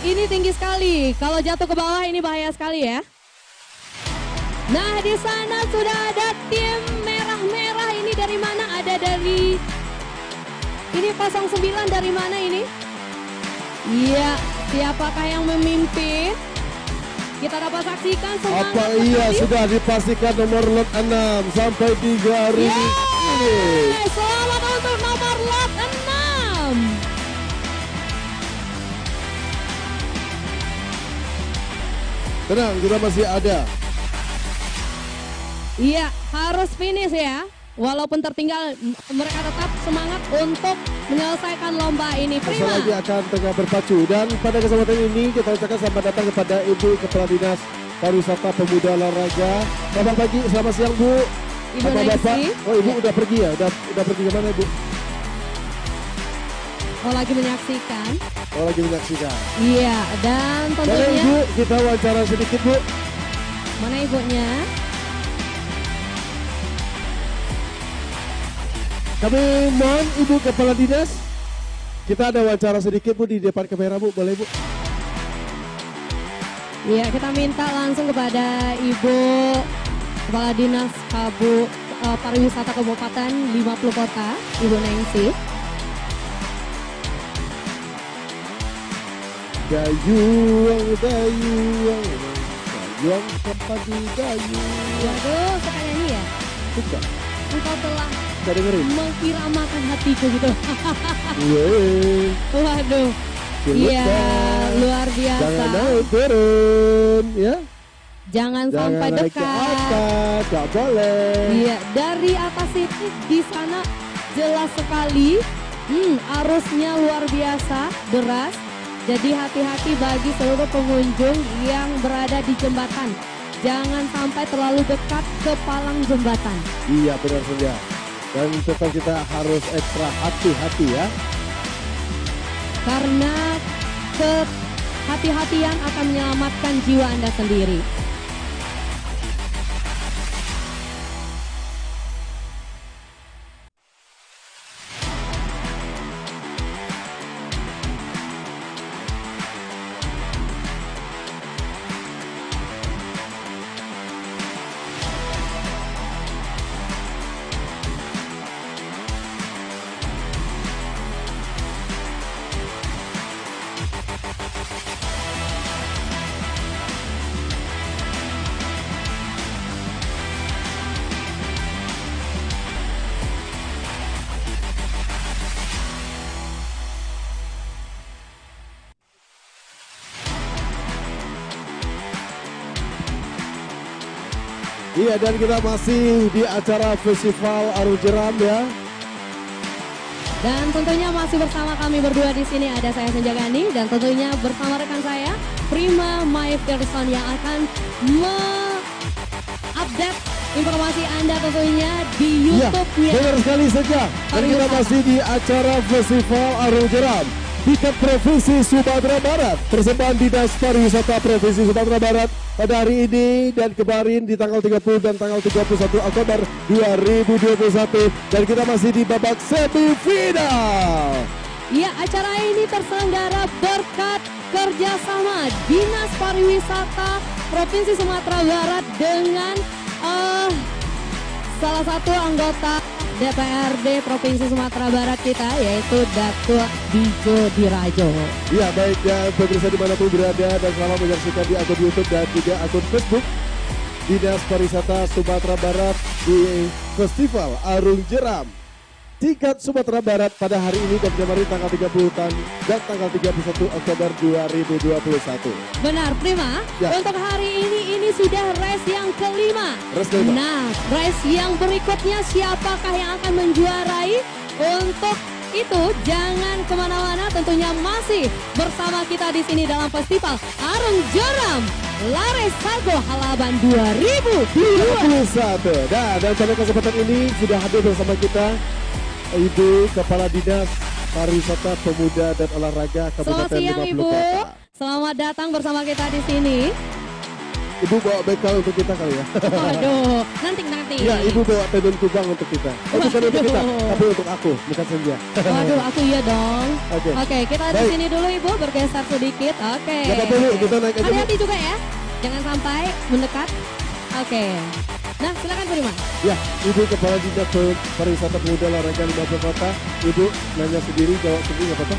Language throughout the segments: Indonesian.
ini tinggi sekali. Kalau jatuh ke bawah ini bahaya sekali ya. Nah, di sana sudah ada tim merah-merah. Ini dari mana? Ada dari ini 09 dari mana ini? Iya, siapakah yang memimpin? Kita dapat saksikan semangat. Apa iya sudah dipastikan nomor lot 6 sampai 3 hari ini. Selamat untuk nomor lot 6. Tenang, kita masih ada. Iya, harus finish ya. Walaupun tertinggal, mereka tetap semangat untuk menyelesaikan lomba ini. Prima. Sesaat lagi akan tengah berpacu. Dan pada kesempatan ini kita ucapkan selamat datang kepada Ibu Kepala Dinas Pariwisata Pemuda Olahraga. Selamat pagi, selamat siang Bu. Ibu Apa Bapak? Nengsi. Oh Ibu udah pergi ya? Udah pergi kemana Ibu? Oh, lagi menyaksikan. Oh lagi menyaksikan. Iya, dan Boleh tentunya. Ibu, kita wawancara sedikit Bu. Mana ibunya? Kami mohon Ibu Kepala Dinas, kita ada wawancara sedikit Bu di depan kamera Bu, boleh Bu? Iya, kita minta langsung kepada Ibu Kepala Dinas Pariwisata Kabupaten 50 Kota, Ibu Nengsi. Dayuang, dayuang, dayuang tempat di dayuang. Waduh, suka nyanyi ya? Suka, Engkau telah kita dengerin. mengiramakan hatiku gitu. Yeay, Waduh, iya luar biasa. jangan naik turun, ya. Jangan sampai naik ke dekat. atas, gak boleh. Iya, dari atas itu di sana jelas sekali. Arusnya luar biasa, deras. Jadi hati-hati bagi seluruh pengunjung yang berada di jembatan. Jangan sampai terlalu dekat ke palang jembatan. Iya benar saja. Dan tetap kita harus ekstra hati-hati ya. Karena kehati-hatian akan menyelamatkan jiwa Anda sendiri. Iya dan kita masih di acara Festival Arung Jeram ya. Dan tentunya masih bersama kami berdua di sini, ada saya Senja Gani dan tentunya bersama rekan saya Prima MyPerson yang akan update informasi Anda tentunya di YouTube-nya. Benar sekali saja. Dan kita masih di acara Festival Arung Jeram tingkat Provinsi Sumatera Barat. Persembahan Dinas Pariwisata Provinsi Sumatera Barat pada hari ini dan kemarin di tanggal 30 dan tanggal 31 Oktober 2021. Dan kita masih di babak semifinal. Ya, acara ini terselenggara berkat kerjasama Dinas Pariwisata Provinsi Sumatera Barat dengan salah satu anggota DPRD Provinsi Sumatera Barat kita, yaitu Datuk Dijo Dirajo. Ya baik ya pemirsa dimanapun berada dan selamat menyaksikan di akun YouTube dan juga akun Facebook Dinas Pariwisata Sumatera Barat di Festival Arung Jeram tingkat Sumatera Barat pada hari ini dan kemarin tanggal 30 dan tanggal 31 Oktober 2021. Benar, Prima. Ya. Untuk hari ini sudah race yang kelima. Race kelima. Nah, race yang berikutnya siapakah yang akan menjuarai? Untuk itu jangan kemana-mana, tentunya masih bersama kita di sini dalam Festival Arung Jeram Lares Sago Halaban 2021. Nah, dan pada kesempatan ini sudah hadir bersama kita Ibu Kepala Dinas Pariwisata Pemuda dan Olahraga Kabupaten Selamat siang 50 Ibu. Kota. Selamat datang bersama kita di sini. Ibu bawa bekal untuk kita kali ya. Waduh, nanti. Iya, Ibu bawa tenun kubang untuk kita. Bukan untuk kita, tapi untuk aku, bukan Senja. Waduh, aku iya dong. Oke, kita di sini dulu Ibu, bergeser sedikit. Oke. Gak apa-apa Bu, kita naik aja. Hati-hati juga ya, jangan sampai mendekat. Oke. Nah, silakan Bu Rima. Ya, Ibu Kepala Dinas Pariwisata Pemuda Olahraga 50 Kota. Ibu nanya sendiri, jawab sendiri nggak apa-apa?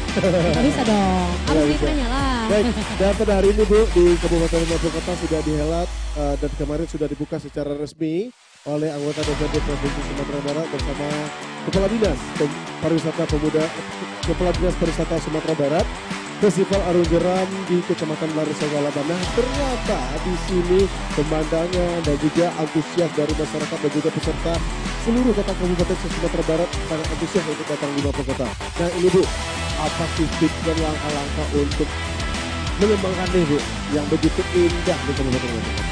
Nggak bisa dong, harus ditanya lah. Baik, dan pada hari ini Bu, di Kabupaten 50 Kota sudah dihelat dan kemarin sudah dibuka secara resmi oleh anggota DPRD Provinsi Sumatera Barat bersama Kepala Dinas Pariwisata Pemuda, Kepala Dinas Pariwisata Sumatera Barat, Festival Arung Jeram di Kecamatan Larisogala. Nah, ternyata di sini pemandangan dan juga antusias dari masyarakat dan juga peserta seluruh kota kabupaten Sumatera Barat sangat antusias untuk datang di 50 Kota. Nah ini Bu, apa sih tips dan langkah-langkah untuk mengembangkan ini Bu yang begitu indah di Kabupaten 50 Kota?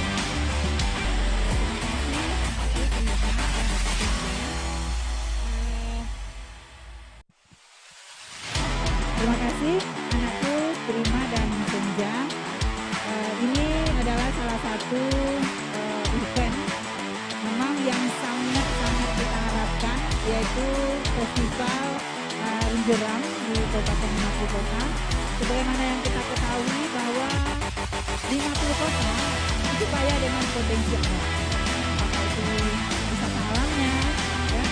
Terima kasih anakku Prima dan Senja. Ini adalah salah satu event memang yang sangat-sangat kita harapkan, yaitu Festival Arung Jeram di Kabupaten 50 Kota. Sebagaimana yang kita ketahui bahwa 50 kota itu kaya dengan potensi alam. Apakah itu wisata alamnya, ya,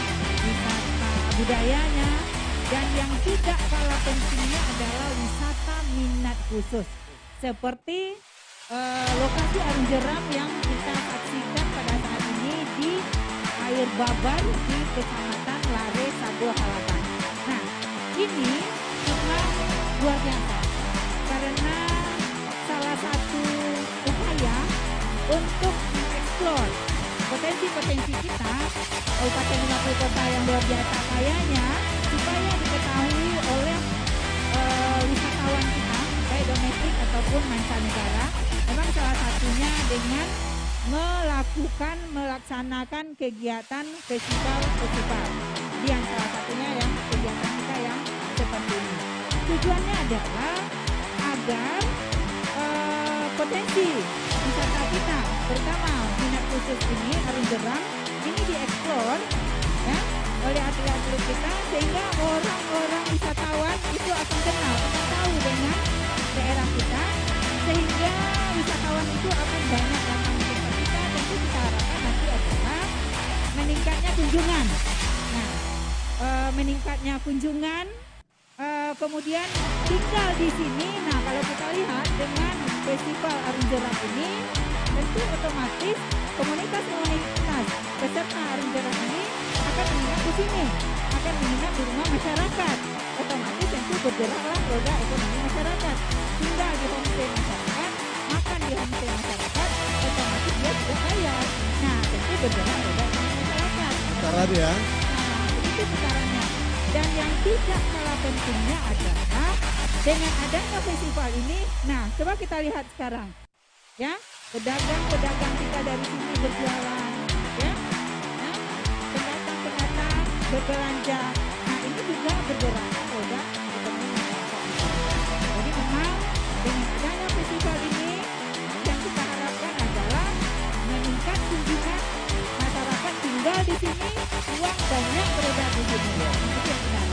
wisata budayanya, dan yang tidak kalah pentingnya adalah wisata minat khusus. Seperti lokasi Arung Jeram yang kita saksikan pada saat ini di Air Babar di Kecamatan Lare Sago Halapan. Nah, ini memang luar biasa karena salah satu upaya untuk mengeksplor potensi-potensi kita, Kabupaten 50 Kota yang luar biasa kayanya, supaya diketahui oleh wisatawan kita, baik domestik ataupun mancanegara. Memang salah satunya dengan melaksanakan kegiatan festival. Jadi yang salah satunya yang kegiatan kita yang seperti ini. Tujuannya adalah agar potensi wisata kita, terutama minat khusus ini Arung Jeram ini dieksplor ya oleh atlet-atlet kita, sehingga orang-orang wisatawan itu akan kenal, akan tahu dengan daerah kita, sehingga wisatawan itu akan banyak datang ke tempat kita. Tentu kita harapkan nanti adalah meningkatnya kunjungan. Nah, meningkatnya kunjungan, kemudian tinggal di sini. Nah, kalau kita lihat dengan Festival Arung Jeram ini, tentu otomatis komunitas peserta Arung Jeram ini akan menginap di sini, akan menginap di rumah masyarakat. Otomatis tentu bergeraklah roda ekonomi masyarakat. Tinggal di homestay masyarakat, makan di homestay masyarakat, otomatis dia tidak bayar. Nah, tentu bergerak roda ekonomi masyarakat. Putaran ya. Nah, begitu putarannya. Dan yang tidak kalah pentingnya adalah dengan adanya festival ini, nah coba kita lihat sekarang, ya, pedagang-pedagang kita dari sini berjualan, ya, pendatang-pendatang berbelanja. Nah, ini juga bergerak roda ekonomi masyarakat. Jadi memang dengan adanya festival ini yang kita harapkan adalah meningkat kunjungan masyarakat tinggal di sini, uang banyak beredar di sini. Itu yang kita harapkan.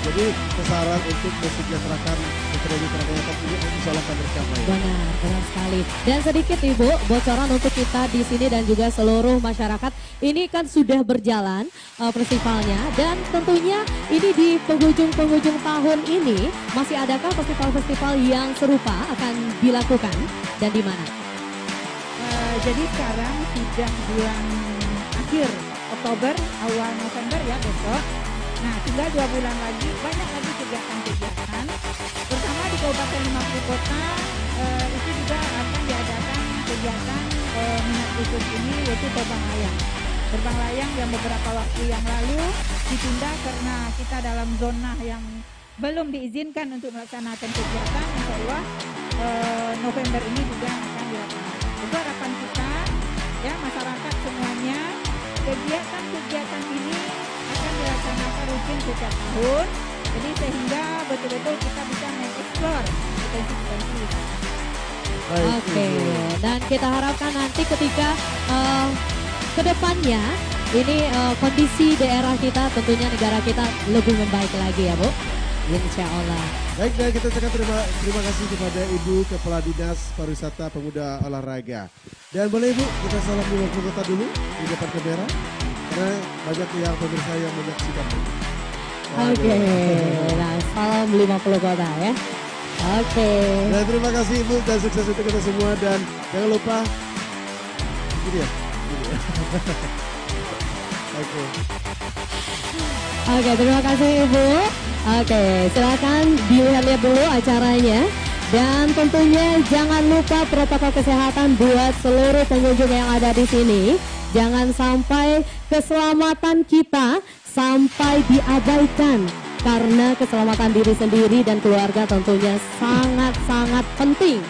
Jadi sasaran untuk mesejahterakan ekonomi rakyat ini insya Allah akan tercapai. Benar sekali. Dan sedikit Ibu, bocoran untuk kita di sini dan juga seluruh masyarakat. Ini kan sudah berjalan festivalnya, dan tentunya ini di penghujung tahun ini masih adakah festival-festival yang serupa akan dilakukan dan di mana? Jadi sekarang sudah bulan akhir Oktober, awal November ya besok. Nah, tinggal 2 bulan lagi, banyak lagi kegiatan-kegiatan. Pertama di Kabupaten 50 Kota itu juga akan diadakan kegiatan minat khusus ini, yaitu terbang layang. Terbang layang yang beberapa waktu yang lalu ditunda karena kita dalam zona yang belum diizinkan untuk melaksanakan kegiatan. Insya Allah November ini juga akan dilaksanakan. Itu harapan kita, ya, masyarakat semuanya, kegiatan-kegiatan ini akan dilaksanakan rutin setiap tahun, jadi sehingga betul-betul kita bisa mengeksplor potensi-potensi wisata. Baik, Oke, Ibu. dan kita harapkan nanti ketika kedepannya ini kondisi daerah kita, tentunya negara kita lebih membaik lagi ya Bu. Insya Allah. Baik, dan kita ucapkan terima kasih kepada Ibu Kepala Dinas Pariwisata Pemuda Olahraga. Dan boleh Ibu kita salam 50 kota dulu di depan kamera, karena banyak yang pemirsa yang menyaksikan. Oke, nah salam 50 kota ya. Oke. Dan terima kasih Ibu dan sukses untuk kita semua, dan jangan lupa gini ya. Gini ya. Oke. Oke, terima kasih Ibu. Oke, silakan dilihat-lihat dulu acaranya. Dan tentunya jangan lupa protokol kesehatan buat seluruh pengunjung yang ada di sini. Jangan sampai keselamatan kita sampai diabaikan. Karena keselamatan diri sendiri dan keluarga tentunya sangat-sangat penting.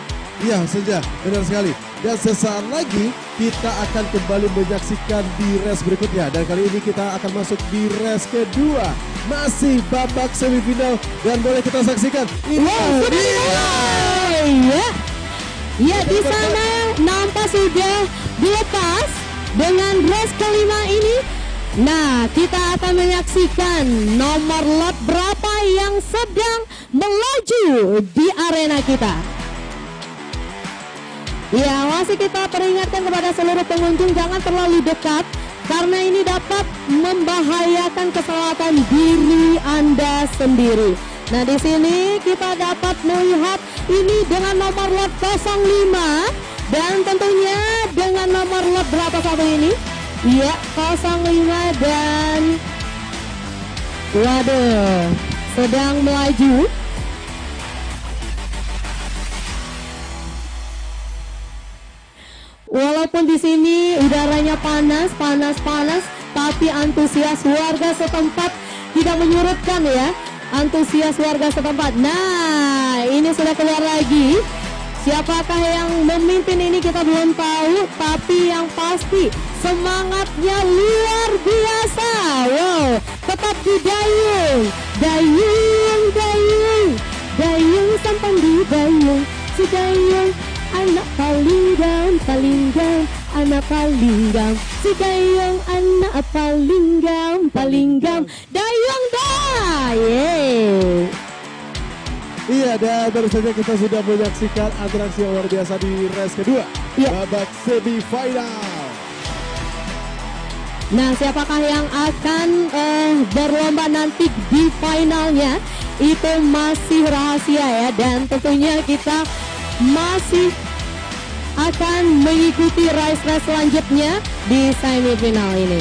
Iya, Senja, benar sekali. Dan sesaat lagi kita akan kembali menyaksikan di race berikutnya. Dan kali ini kita akan masuk di race kedua. Masih babak semifinal, dan boleh kita saksikan. Ini Wow, sudah dimulai. Ya, ya di sana nampak sudah dilepas dengan race kelima ini. Nah, kita akan menyaksikan nomor lot berapa yang sedang melaju di arena kita. Ya, masih kita peringatkan kepada seluruh pengunjung jangan terlalu dekat karena ini dapat membahayakan keselamatan diri Anda sendiri. Nah, di sini kita dapat melihat ini dengan nomor lot 05 dan tentunya dengan nomor lot berapa satu ini? Ya, 05 dan waduh, sedang melaju. Walaupun di sini udaranya panas, tapi antusias warga setempat tidak menyurutkan ya. Antusias warga setempat. Nah, ini sudah keluar lagi. Siapakah yang memimpin ini kita belum tahu, tapi yang pasti semangatnya luar biasa. Wow, tetap didayung, dayung sampai di dayung, si dayung anak paling gam, anak paling gam, si dayung anak paling gam, dayung dah, yeay. Iya, dan baru saja kita sudah menyaksikan atraksi yang luar biasa di race kedua, babak semifinal. Nah, siapakah yang akan berlomba nanti di finalnya? Itu masih rahasia ya, dan tentunya kita masih akan mengikuti race-race selanjutnya di semifinal ini.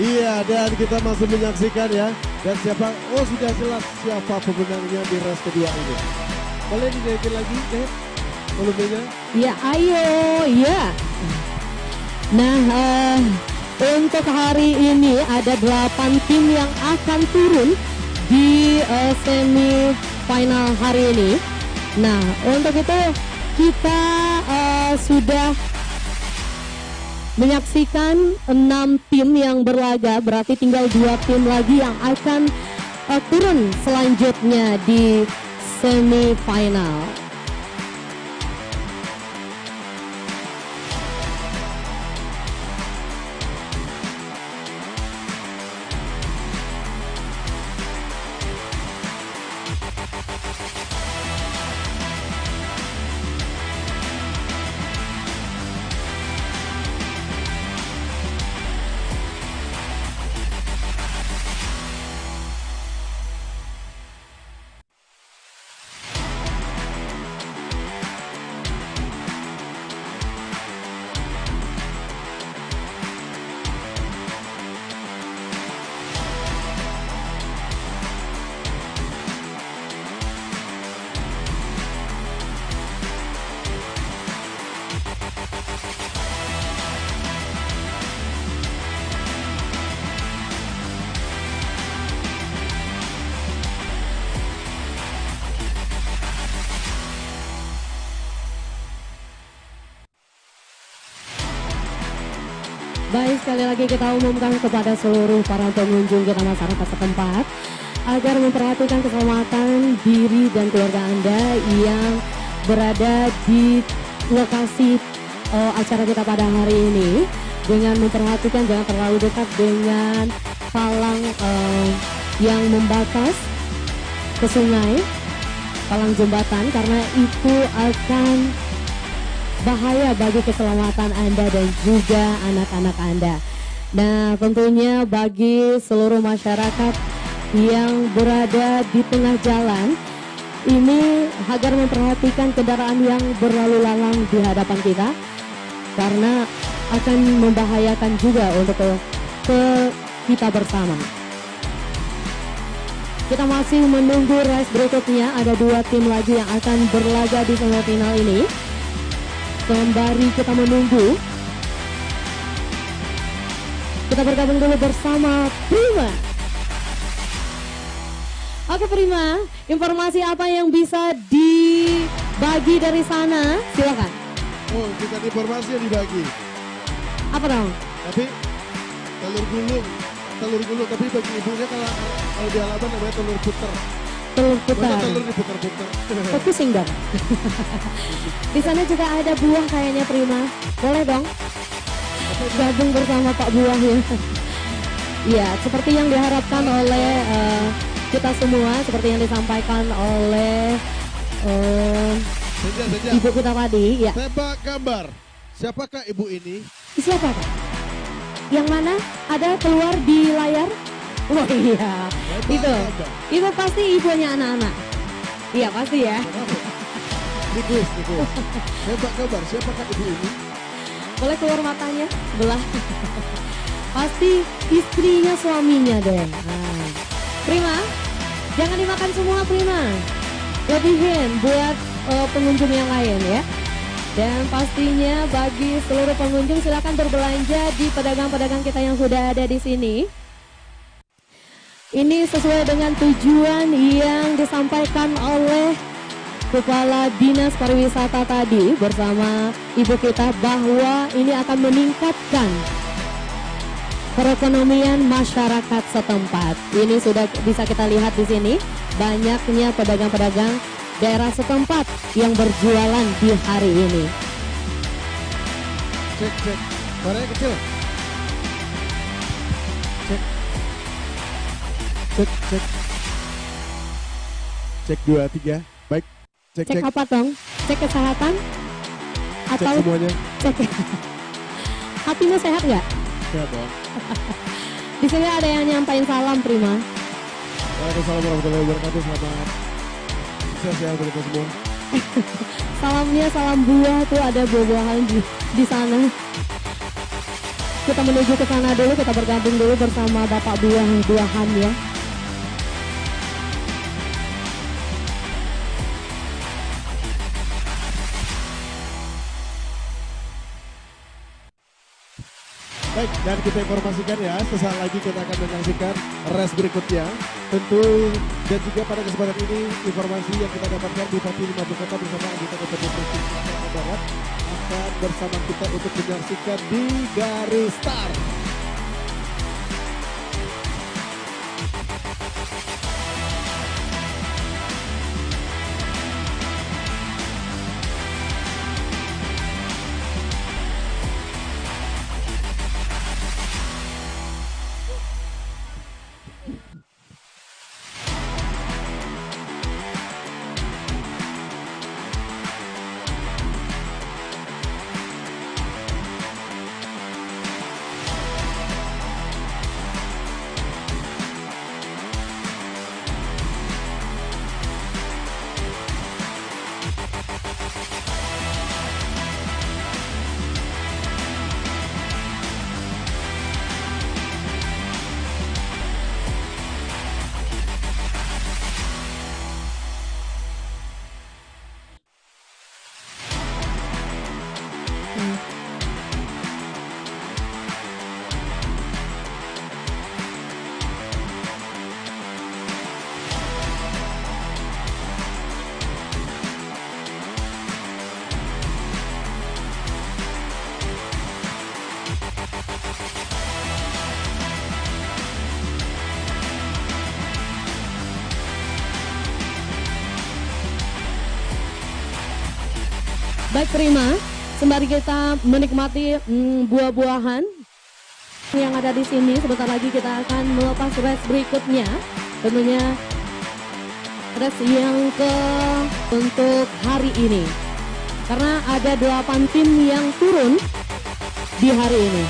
Iya, dan kita masih menyaksikan ya. Dan siapa, oh sudah jelas siapa pemenangnya di race kedua ini. Boleh dinaikin lagi, volumenya? Ya, ayo, ya. Nah, untuk hari ini ada 8 tim yang akan turun di semifinal hari ini. Nah, untuk itu kita sudah menyaksikan 6 tim yang berlaga, berarti tinggal 2 tim lagi yang akan turun selanjutnya di semifinal. Baik, sekali lagi kita umumkan kepada seluruh para pengunjung kita masyarakat setempat agar memperhatikan keselamatan diri dan keluarga Anda yang berada di lokasi acara kita pada hari ini, dengan memperhatikan jangan terlalu dekat dengan palang yang membatas ke sungai, palang jembatan, karena itu akan bahaya bagi keselamatan Anda dan juga anak-anak Anda. Nah, tentunya bagi seluruh masyarakat yang berada di tengah jalan ini agar memperhatikan kendaraan yang berlalu lalang di hadapan kita, karena akan membahayakan juga untuk kita bersama. Kita masih menunggu race berikutnya, ada 2 tim lagi yang akan berlaga di semifinal ini. Sembari kita menunggu, kita bergabung dulu bersama Prima. Oke Prima, informasi apa yang bisa dibagi dari sana? Silakan. Oh, kita informasi yang dibagi. Apa dong? Tapi telur gulung, tapi bagi ibunya kalau di halaman namanya telur puter. Telur putar. Telur diputer-puter. Pusing dong. Di sana juga ada buah kayaknya Prima. Boleh dong gabung bersama Pak Buah ya. Iya, seperti yang diharapkan oleh kita semua, seperti yang disampaikan oleh ibu kita tadi. Ya. Tebak gambar. Siapakah ibu ini? Siapa Kak? Yang mana? Ada keluar di layar? Oh iya, itu pasti ibunya anak-anak. Iya pasti ya. Nikus. Tebak gambar. Siapakah ibu ini? Boleh keluar matanya belah. Pasti istrinya suaminya deh. Nah. Prima, jangan dimakan semua Prima. Lebihin buat pengunjung yang lain ya. Dan pastinya bagi seluruh pengunjung silakan berbelanja di pedagang-pedagang kita yang sudah ada di sini. Ini sesuai dengan tujuan yang disampaikan oleh Kepala Dinas Pariwisata tadi bersama ibu kita, bahwa ini akan meningkatkan perekonomian masyarakat setempat. Ini sudah bisa kita lihat di sini, banyaknya pedagang-pedagang daerah setempat yang berjualan di hari ini. Cek, suaranya kecil. Cek 2, 3. Baik. Cek apa dong? Cek kesehatan? Atau cek semuanya. Cek hatimu sehat nggak? Sehat dong. Di sini ada yang nyampain salam Prima. Waalaikumsalam warahmatullahi wabarakatuh. Selamat sukses ya untuk kita semua. Salamnya salam buah tuh, ada buah-buahan di sana. Kita menuju ke sana dulu, kita bergabung dulu bersama Bapak Buahan ya. Baik, dan kita informasikan ya, sesaat lagi kita akan menyaksikan race berikutnya. Tentu dan juga pada kesempatan ini informasi yang kita dapatkan Bupati 50 Kota bersama anggota DPD Provinsi Sumatera Barat akan bersama kita untuk menyaksikan di garis start. Baik, terima. Sembari kita menikmati buah-buahan yang ada di sini, sebentar lagi kita akan melepas race berikutnya. Tentunya race yang untuk hari ini. Karena ada 8 tim yang turun di hari ini.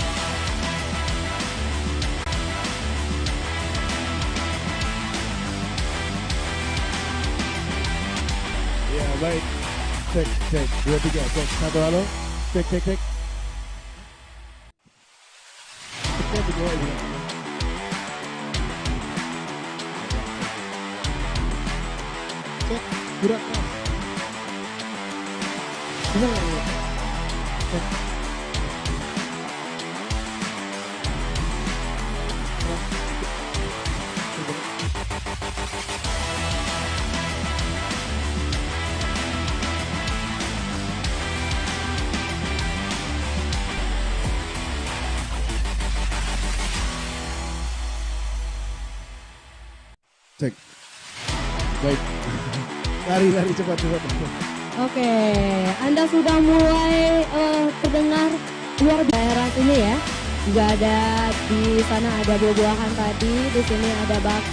Ya, baik. Cek, 2, 3, cek. 1, halo. Cek. Ceknya di bawah juga. Cek, gerak keras. Bisa nggak ya? Cek. Cek. Baik. Lari cepat. Oke, Anda sudah mulai terdengar luar daerah sini ya. Juga ada di sana ada buah-buahan tadi, di sini ada bakso.